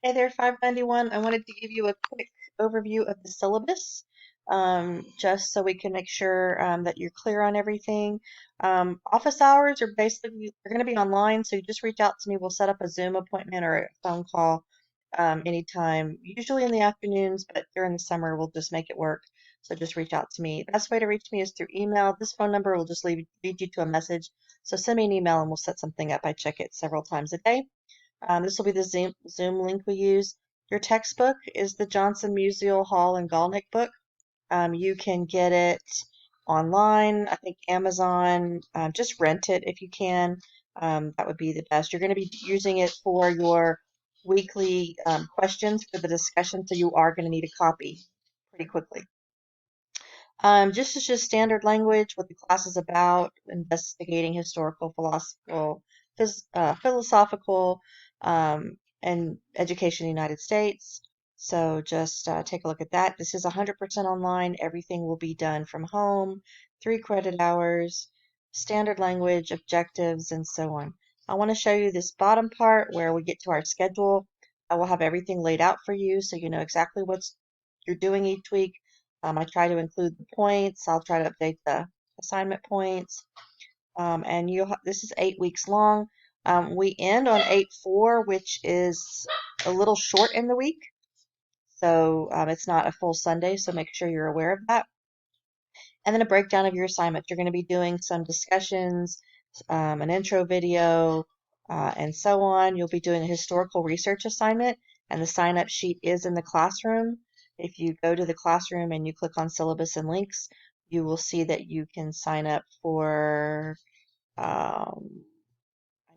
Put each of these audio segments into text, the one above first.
Hey there, 591. I wanted to give you a quick overview of the syllabus, just so we can make sure that you're clear on everything. Office hours are basically they're going to be online, so you just reach out to me. We'll set up a Zoom appointment or a phone call anytime, usually in the afternoons, but during the summer we'll just make it work. So just reach out to me. The best way to reach me is through email. This phone number will just lead you to a message. So send me an email and we'll set something up. I check it several times a day. This will be the Zoom link we use. Your textbook is the Johnson Musial Hall and Galnick book. You can get it online, I think Amazon. Just rent it if you can. That would be the best. You're going to be using it for your weekly questions for the discussion, so you are going to need a copy pretty quickly. Just standard language, what the class is about, investigating historical, philosophical, and education in the United States. So just take a look at that. This is 100% online. Everything will be done from home, 3 credit hours, standard language, objectives, and so on. I want to show you this bottom part where we get to our schedule. I will have everything laid out for you so you know exactly what you're doing each week. I try to include the points. I'll try to update the assignment points. And this is 8 weeks long. We end on 8/4, which is a little short in the week. So it's not a full Sunday, so make sure you're aware of that. And then a breakdown of your assignments. You're going to be doing some discussions, an intro video, and so on. You'll be doing a historical research assignment, and the sign-up sheet is in the classroom. If you go to the classroom and you click on syllabus and links, you will see that you can sign up for I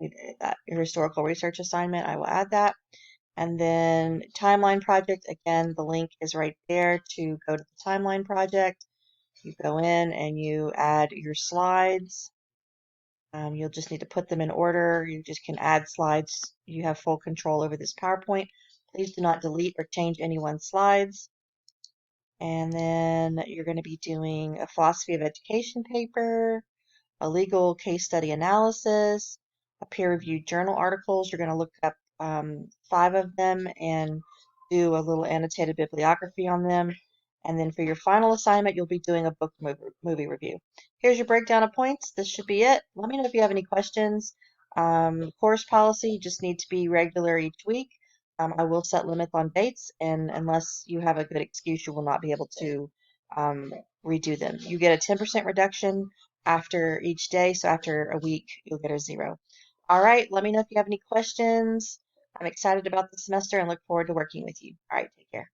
need to edit that, your historical research assignment. I will add that. And then timeline project, again, the link is right there to go to the timeline project. You go in and you add your slides. You'll just need to put them in order. You just can add slides. You have full control over this PowerPoint. Please do not delete or change anyone's slides. And then you're going to be doing a philosophy of education paper, a legal case study analysis, a peer-reviewed journal articles. You're going to look up 5 of them and do a little annotated bibliography on them. And then for your final assignment, you'll be doing a book movie review. Here's your breakdown of points. This should be it. Let me know if you have any questions. Course policy, just need to be regular each week. I will set limits on dates, and unless you have a good excuse, you will not be able to redo them. You get a 10% reduction after each day, so after a week, you'll get a 0. All right, let me know if you have any questions. I'm excited about the semester and look forward to working with you. All right, take care.